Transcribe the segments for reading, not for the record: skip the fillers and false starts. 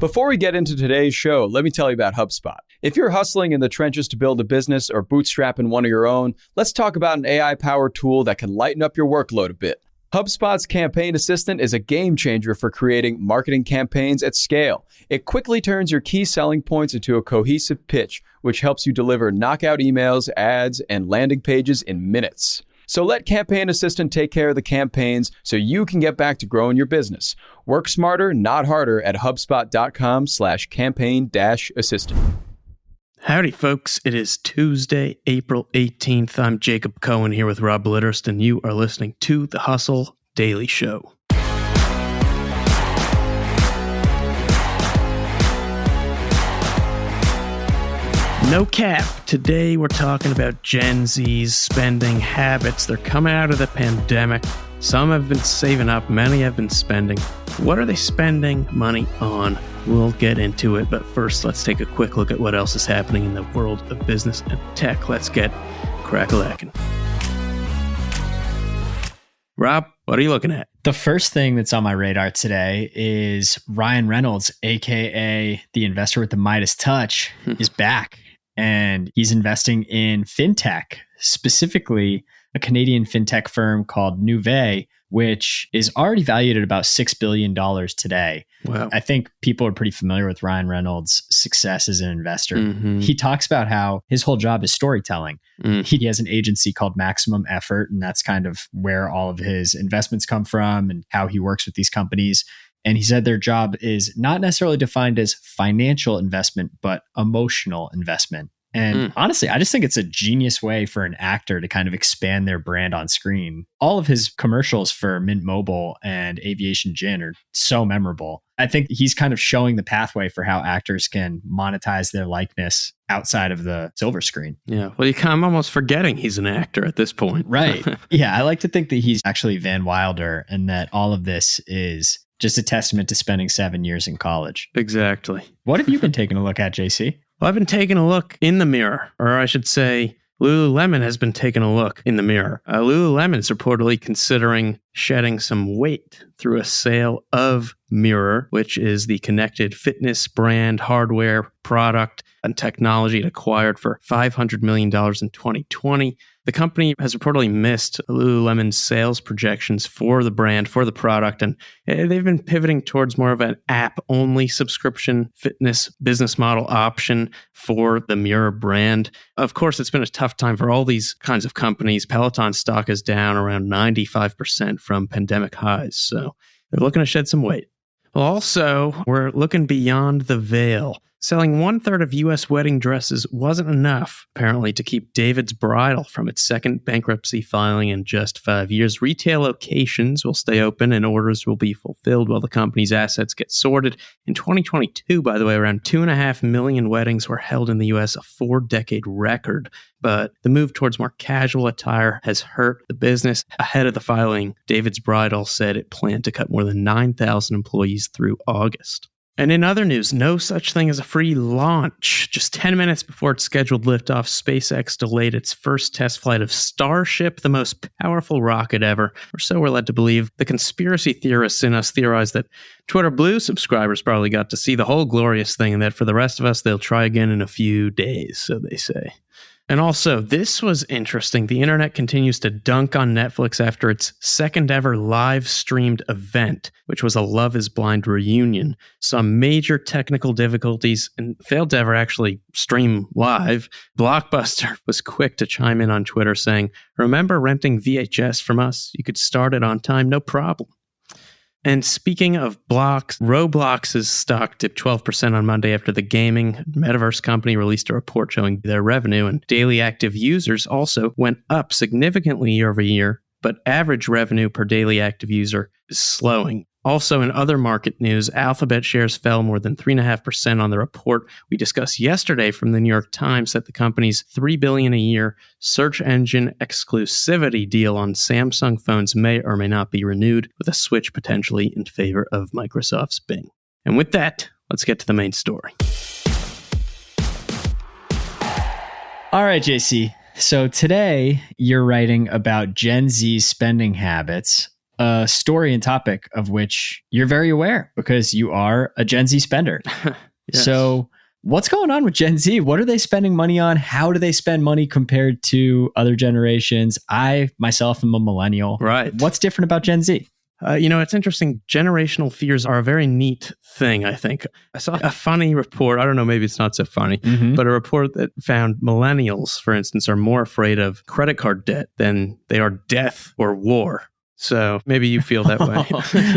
Before we get into today's show, let me tell you about HubSpot. If you're hustling in the trenches to build a business or bootstrapping one of your own, let's talk about an AI-powered tool that can lighten up your workload a bit. HubSpot's Campaign Assistant is a game changer for creating marketing campaigns at scale. It quickly turns your key selling points into a cohesive pitch, which helps you deliver knockout emails, ads, and landing pages in minutes. So let Campaign Assistant take care of the campaigns so you can get back to growing your business. Work smarter, not harder at HubSpot.com/campaign-assistant. Howdy, folks. It is Tuesday, April 18th. I'm Jacob Cohen here with Rob Litterst, and you are listening to The Hustle Daily Show. No cap. Today we're talking about Gen Z's spending habits. They're coming out of the pandemic. Some have been saving up. Many have been spending. What are they spending money on? We'll get into it. But first, let's take a quick look at what else is happening in the world of business and tech. Let's get crack-a-lackin'. Rob, what are you looking at? The first thing that's on my radar today is Ryan Reynolds, aka the investor with the Midas touch, is back. And he's investing in fintech, specifically a Canadian fintech firm called Nuvei, which is already valued at about $6 billion today. Wow. I think people are pretty familiar with Ryan Reynolds' success as an investor. Mm-hmm. He talks about how his whole job is storytelling. He has an agency called Maximum Effort, and that's kind of where all of his investments come from and how he works with these companies. And he said their job is not necessarily defined as financial investment, but emotional investment. And honestly, I just think it's a genius way for an actor to kind of expand their brand on screen. All of his commercials for Mint Mobile and Aviation Gin are so memorable. I think he's kind of showing the pathway for how actors can monetize their likeness outside of the silver screen. Yeah. Well, I'm almost forgetting he's an actor at this point. Right. Yeah. I like to think that he's actually Van Wilder and that all of this is just a testament to spending 7 years in college. Exactly. What have you been taking a look at, JC? Well, I've been taking a look in the mirror, or I should say, Lululemon has been taking a look in the mirror. Lululemon is reportedly considering shedding some weight through a sale of Mirror, which is the connected fitness brand, hardware, product, and technology it acquired for $500 million in 2020. The company has reportedly missed Lululemon's sales projections for the brand, for the product, and they've been pivoting towards more of an app-only subscription fitness business model option for the Mirror brand. Of course, it's been a tough time for all these kinds of companies. Peloton stock is down around 95% from pandemic highs, so they're looking to shed some weight. Well, also, we're looking beyond the veil. Selling 1/3 of U.S. wedding dresses wasn't enough, apparently, to keep David's Bridal from its second bankruptcy filing in just 5 years. Retail locations will stay open and orders will be fulfilled while the company's assets get sorted. In 2022, by the way, around 2.5 million weddings were held in the U.S., a 4-decade record. But the move towards more casual attire has hurt the business. Ahead of the filing, David's Bridal said it planned to cut more than 9,000 employees through August. And in other news, no such thing as a free launch. Just 10 minutes before its scheduled liftoff, SpaceX delayed its first test flight of Starship, the most powerful rocket ever, or so we're led to believe. The conspiracy theorists in us theorize that Twitter Blue subscribers probably got to see the whole glorious thing, and that for the rest of us, they'll try again in a few days, so they say. And also, this was interesting. The internet continues to dunk on Netflix after its second ever live streamed event, which was a Love is Blind reunion. Some major technical difficulties and failed to ever actually stream live. Blockbuster was quick to chime in on Twitter saying, "Remember renting VHS from us? You could start it on time, no problem." And speaking of blocks, Roblox's stock dipped 12% on Monday after the gaming metaverse company released a report showing their revenue, and daily active users also went up significantly year over year, but average revenue per daily active user is slowing. Also, in other market news, Alphabet shares fell more than 3.5% on the report we discussed yesterday from the New York Times that the company's $3 billion a year search engine exclusivity deal on Samsung phones may or may not be renewed, with a switch potentially in favor of Microsoft's Bing. And with that, let's get to the main story. All right, JC. So today you're writing about Gen Z's spending habits. a story and topic of which you're very aware because you are a Gen Z spender. Yes. So what's going on with Gen Z? What are they spending money on? How do they spend money compared to other generations? I myself am a millennial. Right. What's different about Gen Z? It's interesting. Generational fears are a very neat thing, I think. I saw a funny report. I don't know, maybe it's not so funny, but a report that found millennials, for instance, are more afraid of credit card debt than they are death or war. So maybe you feel that way.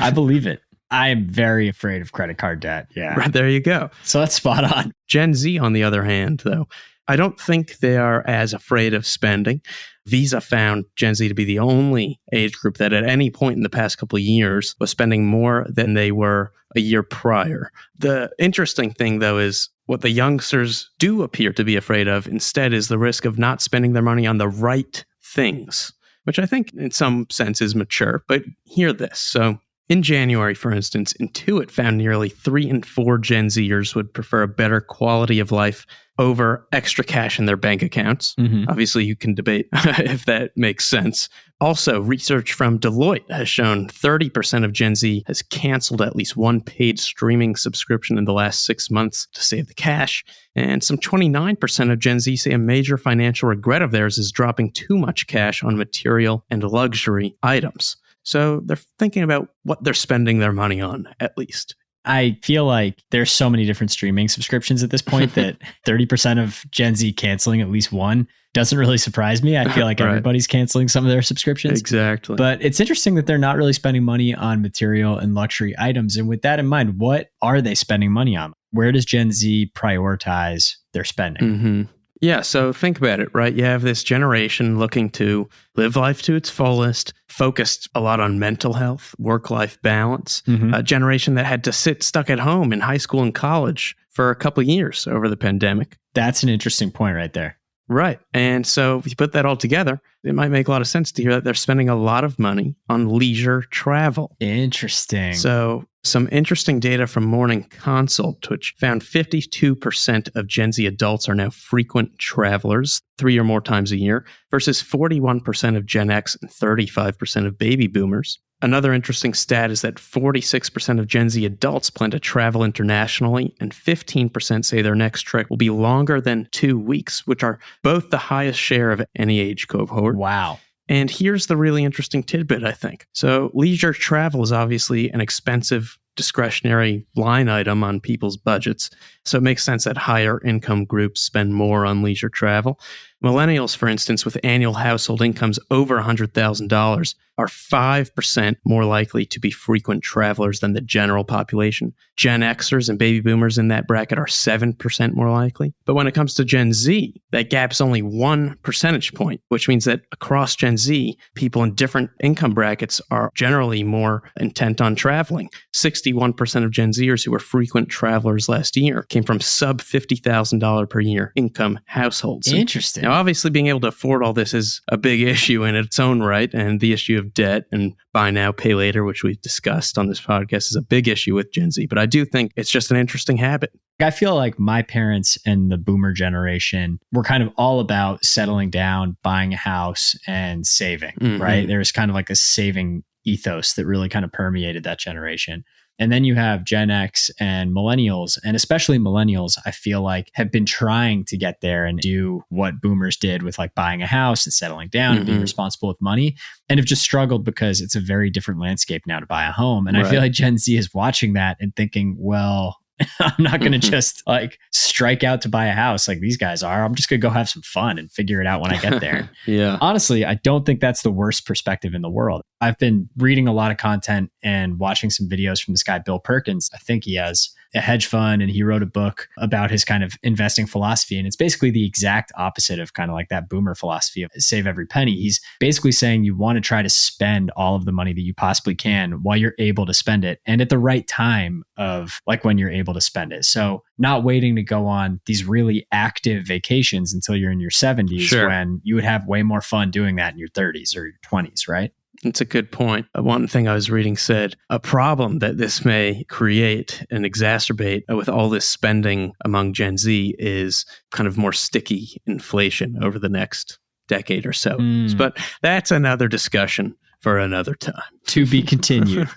I believe it. I am very afraid of credit card debt. Yeah. Right, there you go. So that's spot on. Gen Z, on the other hand, though, I don't think they are as afraid of spending. Visa found Gen Z to be the only age group that at any point in the past couple of years was spending more than they were a year prior. The interesting thing, though, is what the youngsters do appear to be afraid of instead is the risk of not spending their money on the right things, which I think in some sense is mature. But hear this. So in January, for instance, Intuit found nearly 3 in 4 Gen Zers would prefer a better quality of life over extra cash in their bank accounts. Obviously, you can debate if that makes sense. Also, research from Deloitte has shown 30% of Gen Z has canceled at least one paid streaming subscription in the last 6 months to save the cash. And some 29% of Gen Z say a major financial regret of theirs is dropping too much cash on material and luxury items. So they're thinking about what they're spending their money on, at least. I feel like there's so many different streaming subscriptions at this point that 30% of Gen Z canceling at least one doesn't really surprise me. I feel like Right. everybody's canceling some of their subscriptions. Exactly. But it's interesting that they're not really spending money on material and luxury items. And with that in mind, what are they spending money on? Where does Gen Z prioritize their spending? Yeah, so think about it, right? You have this generation looking to live life to its fullest, focused a lot on mental health, work-life balance, a generation that had to sit stuck at home in high school and college for a couple of years over the pandemic. That's an interesting point right there. Right. And so if you put that all together, it might make a lot of sense to hear that they're spending a lot of money on leisure travel. Interesting. So some interesting data from Morning Consult, which found 52% of Gen Z adults are now frequent travelers 3 or more times a year versus 41% of Gen X and 35% of baby boomers. Another interesting stat is that 46% of Gen Z adults plan to travel internationally, and 15% say their next trip will be longer than 2 weeks, which are both the highest share of any age cohort. Wow. And here's the really interesting tidbit, I think. So leisure travel is obviously an expensive discretionary line item on people's budgets. So it makes sense that higher income groups spend more on leisure travel. Millennials, for instance, with annual household incomes over $100,000 are 5% more likely to be frequent travelers than the general population. Gen Xers and baby boomers in that bracket are 7% more likely. But when it comes to Gen Z, that gap's only 1 percentage point, which means that across Gen Z, people in different income brackets are generally more intent on traveling. 61% of Gen Zers who were frequent travelers last year came from sub $50,000 per year income households. Interesting. Now, obviously, being able to afford all this is a big issue in its own right, and the issue of debt and buy now, pay later, which we've discussed on this podcast, is a big issue with Gen Z. But I do think it's just an interesting habit. I feel like my parents and the boomer generation were kind of all about settling down, buying a house, and saving, right? There's kind of like a saving ethos that really kind of permeated that generation. And then you have Gen X and millennials, and especially millennials, I feel like have been trying to get there and do what boomers did with like buying a house and settling down and being responsible with money, and have just struggled because it's a very different landscape now to buy a home. And I feel like Gen Z is watching that and thinking, well, I'm not going to just like strike out to buy a house like these guys are. I'm just going to go have some fun and figure it out when I get there. Yeah. Honestly, I don't think that's the worst perspective in the world. I've been reading a lot of content and watching some videos from this guy, Bill Perkins. I think he has a hedge fund and he wrote a book about his kind of investing philosophy. And it's basically the exact opposite of kind of like that boomer philosophy of save every penny. He's basically saying you want to try to spend all of the money that you possibly can while you're able to spend it and at the right time of like when you're able to spend it. So not waiting to go on these really active vacations until you're in your 70s when you would have way more fun doing that in your 30s or your 20s, right? It's a good point. One thing I was reading said a problem that this may create and exacerbate with all this spending among Gen Z is kind of more sticky inflation over the next decade or so. But that's another discussion. for another time. To be continued.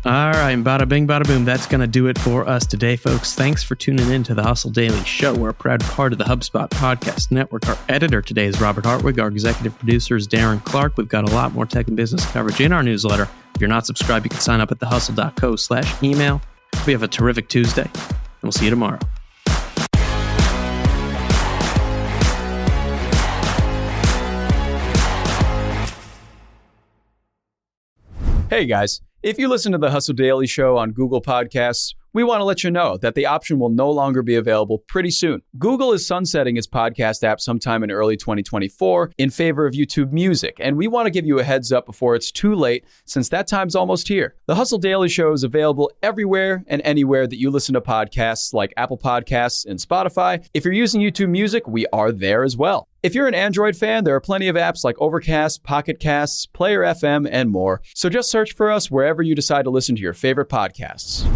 All right, bada bing, bada boom. That's going to do it for us today, folks. Thanks for tuning in to the Hustle Daily Show. We're a proud part of the HubSpot Podcast Network. Our editor today is Robert Hartwig. Our executive producer is Darren Clarke. We've got a lot more tech and business coverage in our newsletter. If you're not subscribed, you can sign up at thehustle.co/email. We have a terrific Tuesday, and we'll see you tomorrow. Hey guys, if you listen to the Hustle Daily Show on Google Podcasts, we want to let you know that the option will no longer be available pretty soon. Google is sunsetting its podcast app sometime in early 2024 in favor of YouTube Music, and we want to give you a heads up before it's too late, since that time's almost here. The Hustle Daily Show is available everywhere and anywhere that you listen to podcasts, like Apple Podcasts and Spotify. If you're using YouTube Music, we are there as well. If you're an Android fan, there are plenty of apps like Overcast, Pocket Casts, Player FM, and more. So just search for us wherever you decide to listen to your favorite podcasts.